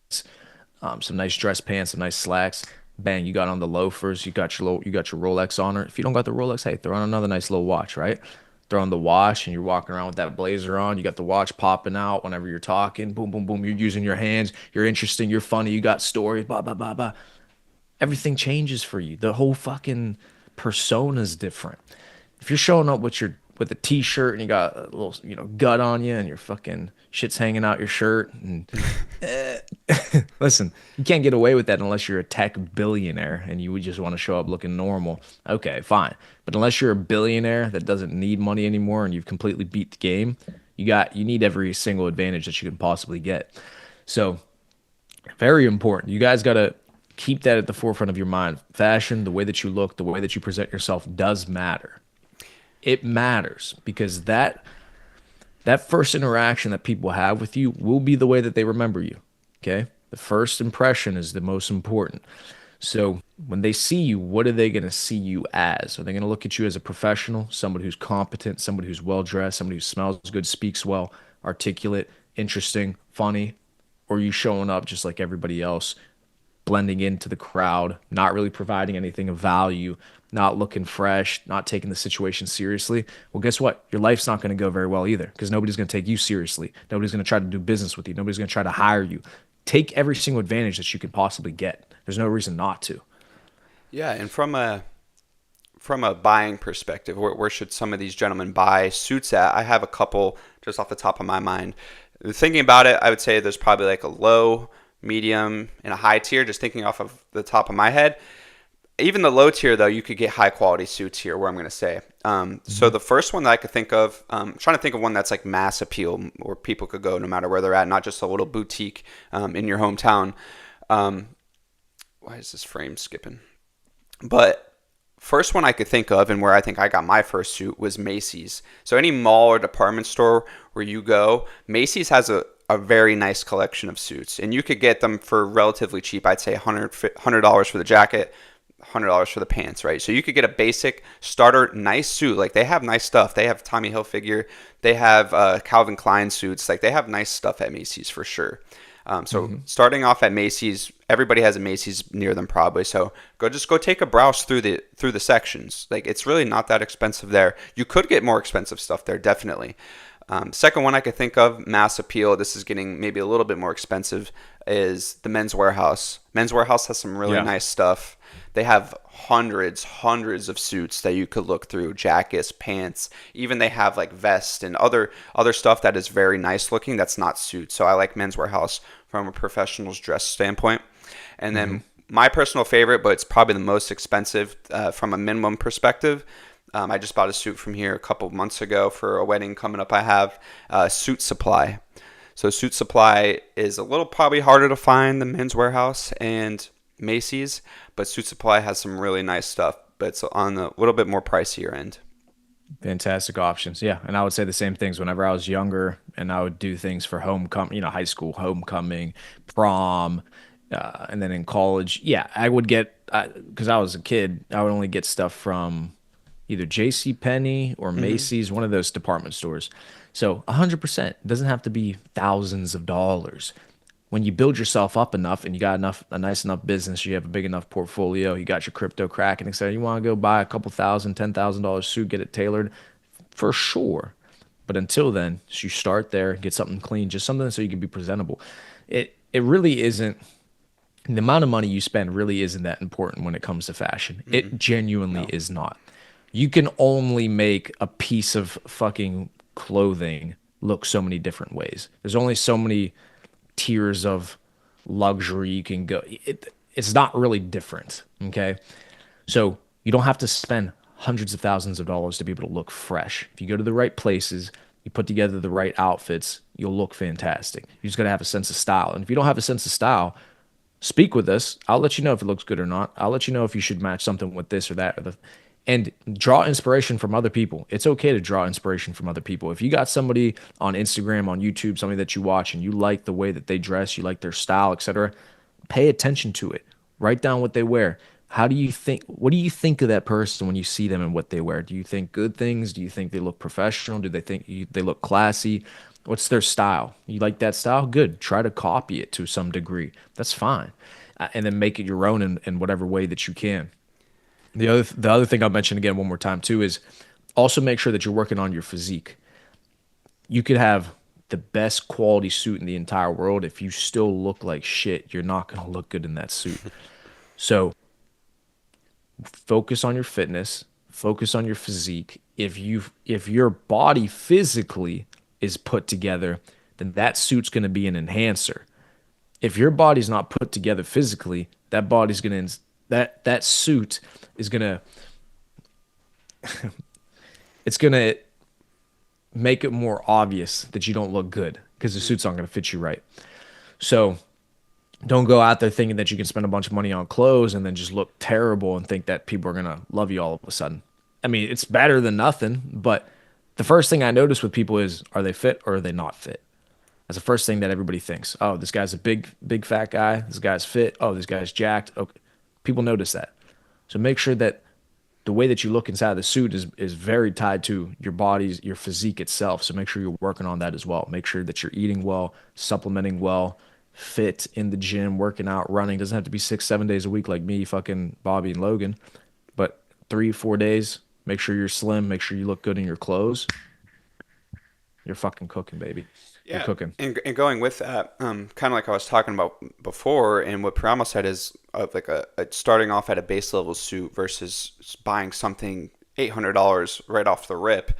dress pants, some nice slacks. Bang, you got on the loafers, you got your Rolex on her. If you don't got the Rolex, hey, throw on another nice little watch, right? Throw on the watch, and you're walking around with that blazer on. You got the watch popping out whenever you're talking. Boom, boom, boom. You're using your hands. You're interesting. You're funny. You got stories. Blah blah blah blah. Everything changes for you. The whole fucking persona is different. If you're showing up with with a t-shirt and you got a little, gut on you and your fucking shit's hanging out your shirt. And eh, listen, you can't get away with that unless you're a tech billionaire and you would just want to show up looking normal. Okay, fine. But unless you're a billionaire that doesn't need money anymore and you've completely beat the game, you need every single advantage that you can possibly get. So, very important. You guys got to keep that at the forefront of your mind. Fashion, the way that you look, the way that you present yourself does matter. It matters because that first interaction that people have with you will be the way that they remember you. Okay? The first impression is the most important. So when they see you, what are they going to see you as? Are they going to look at you as a professional, somebody who's competent, somebody who's well dressed, somebody who smells good, speaks well, articulate, interesting, funny? Or are you showing up just like everybody else, blending into the crowd, not really providing anything of value, not looking fresh, not taking the situation seriously? Well, guess what? Your life's not going to go very well either because nobody's going to take you seriously. Nobody's going to try to do business with you. Nobody's going to try to hire you. Take every single advantage that you can possibly get. There's no reason not to. Yeah, and from a buying perspective, where should some of these gentlemen buy suits at? I have a couple just off the top of my mind. Thinking about it, I would say there's probably like a low, medium, and a high tier, just thinking off of the top of my head. Even the low tier, though, you could get high quality suits here, where I'm going to say. So the first one that I could think of, I'm trying to think of one that's like mass appeal, where people could go no matter where they're at, not just a little boutique in your hometown. Why is this frame skipping? But first one I could think of and where I think I got my first suit was Macy's. So any mall or department store where you go, Macy's has a very nice collection of suits. And you could get them for relatively cheap. I'd say $100 for the jacket, $100 for the pants, right? So you could get a basic starter nice suit. Like they have nice stuff. They have Tommy Hilfiger. They have Calvin Klein suits. Like they have nice stuff at Macy's for sure. So starting off at Macy's, everybody has a Macy's near them probably. So go take a browse through the sections. Like it's really not that expensive there. You could get more expensive stuff there, definitely. Second one I could think of, mass appeal. This is getting maybe a little bit more expensive. Is the Men's Warehouse. Men's Warehouse has some really nice stuff. They have hundreds of suits that you could look through, jackets, pants. Even they have like vests and other stuff that is very nice looking. That's not suits. So I like Men's Warehouse from a professional's dress standpoint. And then my personal favorite, but it's probably the most expensive from a minimum perspective. I just bought a suit from here a couple months ago for a wedding coming up. I have Suit Supply. So Suit Supply is a little probably harder to find than Men's Warehouse and Macy's, but Suit Supply has some really nice stuff, but it's on a little bit more pricier end. Fantastic options. Yeah. And I would say the same things whenever I was younger and I would do things for homecoming, high school, homecoming, prom, and then in college. Yeah. I would get, because I was a kid, I would only get stuff from either J.C. Penney or Macy's, one of those department stores. So 100%. It doesn't have to be thousands of dollars. When you build yourself up enough and you got a nice enough business, you have a big enough portfolio, you got your crypto cracking, etc. You want to go buy a couple thousand, $10,000 suit, get it tailored, for sure. But until then, you start there, get something clean, just something so you can be presentable. It really isn't. The amount of money you spend really isn't that important when it comes to fashion. It genuinely is not. You can only make a piece of fucking clothing look so many different ways. There's only so many tiers of luxury you can go. It's not really different. Okay. So you don't have to spend hundreds of thousands of dollars to be able to look fresh. If you go to the right places, you put together the right outfits, you'll look fantastic. You just got to have a sense of style. And if you don't have a sense of style, speak with us. I'll let you know if it looks good or not. I'll let you know if you should match something with this or that and draw inspiration from other people. It's okay to draw inspiration from other people. If you got somebody on Instagram, on YouTube, somebody that you watch and you like the way that they dress, you like their style, etc., pay attention to it. Write down what they wear. What do you think of that person when you see them and what they wear? Do you think good things? Do you think they look professional? Do they think they look classy? What's their style? You like that style? Good. Try to copy it to some degree. That's fine. And then make it your own in whatever way that you can. The other thing I'll mention again one more time too is also make sure that you're working on your physique. You could have the best quality suit in the entire world. If you still look like shit, you're not going to look good in that suit. So focus on your fitness, focus on your physique, if your body physically is put together, then that suit's going to be an enhancer. If your body's not put together physically, that suit is going to it's going to make it more obvious that you don't look good because the suit's not going to fit you right. So don't go out there thinking that you can spend a bunch of money on clothes and then just look terrible and think that people are going to love you all of a sudden. I mean, it's better than nothing, but the first thing I notice with people is, are they fit or are they not fit? That's the first thing that everybody thinks. Oh, this guy's a big fat guy. This guy's fit. Oh, this guy's jacked. Okay. People notice that. So make sure that the way that you look inside of the suit is very tied to your body's your physique itself. So make sure you're working on that as well. Make sure that you're eating well, supplementing well, fit in the gym, working out, running. Doesn't have to be 6, 7 days a week like me, fucking Bobby and Logan, but 3, 4 days. Make sure you're slim. Make sure you look good in your clothes. You're fucking cooking, baby. You're Yeah, cooking. and going with that, kind of like I was talking about before, and what Priamo said is like a starting off at a base level suit versus buying something $800 right off the rip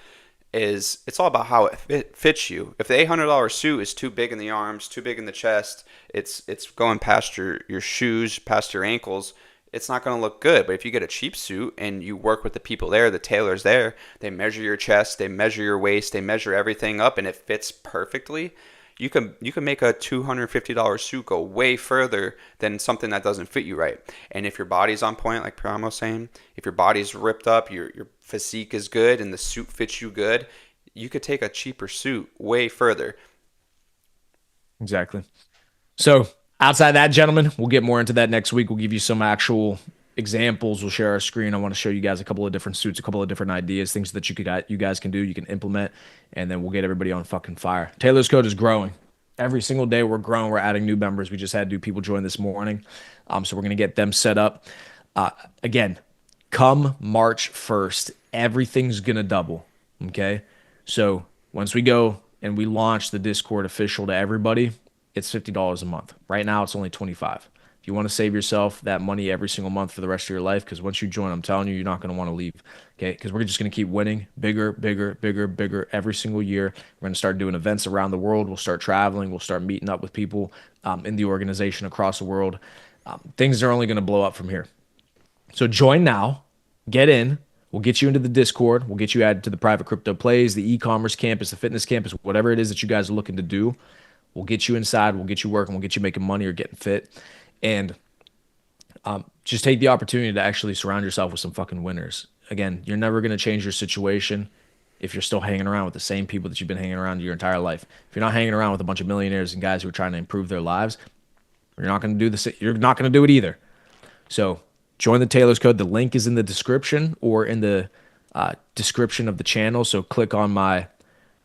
is it's all about how it fits you. If the $800 suit is too big in the arms, too big in the chest, it's going past your shoes, past your ankles. It's not going to look good. But if you get a cheap suit and you work with the people there, the tailors there, they measure your chest, they measure your waist, they measure everything up, and it fits perfectly. You can make a $250 suit go way further than something that doesn't fit you right. And if your body's on point, like Priamo's saying, if your body's ripped up, your physique is good, and the suit fits you good, you could take a cheaper suit way further. Exactly. So outside that, gentlemen, we'll get more into that next week. We'll give you some actual examples. We'll share our screen. I want to show you guys a couple of different suits, a couple of different ideas, things that you guys can do, you can implement, and then we'll get everybody on fucking fire. Taylor's Code is growing. Every single day we're growing. We're adding new members. We just had new people join this morning. So we're gonna get them set up. Again, come March 1st, everything's gonna double. Okay. So once we go and we launch the Discord official to everybody, it's $50 a month. Right now, it's only 25. If you want to save yourself that money every single month for the rest of your life, because once you join, I'm telling you, you're not going to want to leave. Okay, because we're just going to keep winning, bigger, bigger, bigger, bigger every single year. We're going to start doing events around the world. We'll start traveling. We'll start meeting up with people in the organization across the world. Things are only going to blow up from here. So join now, get in. We'll get you into the Discord. We'll get you added to the private crypto plays, the e-commerce campus, the fitness campus, whatever it is that you guys are looking to do. We'll get you inside. We'll get you working. We'll get you making money or getting fit. And just take the opportunity to actually surround yourself with some fucking winners. Again, you're never going to change your situation if you're still hanging around with the same people that you've been hanging around your entire life. If you're not hanging around with a bunch of millionaires and guys who are trying to improve their lives, you're not going to do this. You're not going to do it either. So join the Taylor's Code. The link is in the description or in the description of the channel. So click on my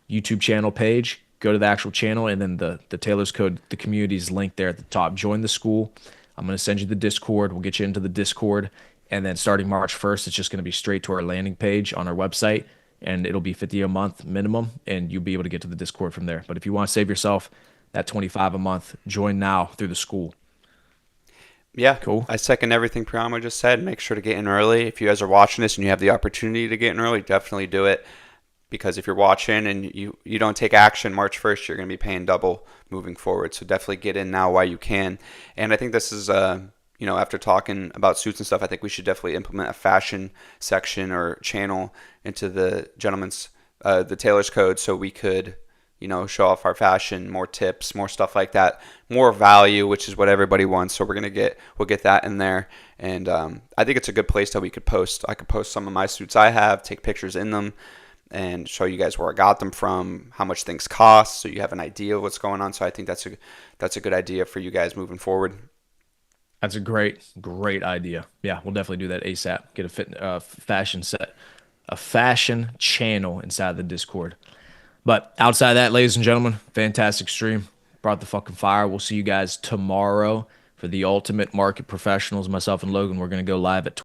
YouTube channel page, go to the actual channel, and then the Taylor's Code, the community's link there at the top. Join the school. I'm going to send you the Discord. We'll get you into the Discord. And then starting March 1st, it's just going to be straight to our landing page on our website. And it'll be 50 a month minimum. And you'll be able to get to the Discord from there. But if you want to save yourself that 25 a month, join now through the school. Yeah, Cool. I second everything Priamo just said. Make sure to get in early. If you guys are watching this and you have the opportunity to get in early, definitely do it. Because if you're watching and you don't take action March 1st, you're going to be paying double moving forward. So definitely get in now while you can. And I think this is, after talking about suits and stuff, I think we should definitely implement a fashion section or channel into the the Taylor's Code so we could, show off our fashion, more tips, more stuff like that, more value, which is what everybody wants. So we'll get that in there. And I think it's a good place that we could post. I could post some of my suits I have, take pictures in them, and show you guys where I got them from, how much things cost, so you have an idea of what's going on. So I think that's a good idea for you guys moving forward. That's a great idea. Yeah, we'll definitely do that ASAP. Get a fashion channel inside the Discord. But outside of that, ladies and gentlemen, fantastic stream. Brought the fucking fire. We'll see you guys tomorrow for the Ultimate Market Professionals. Myself and Logan, we're going to go live at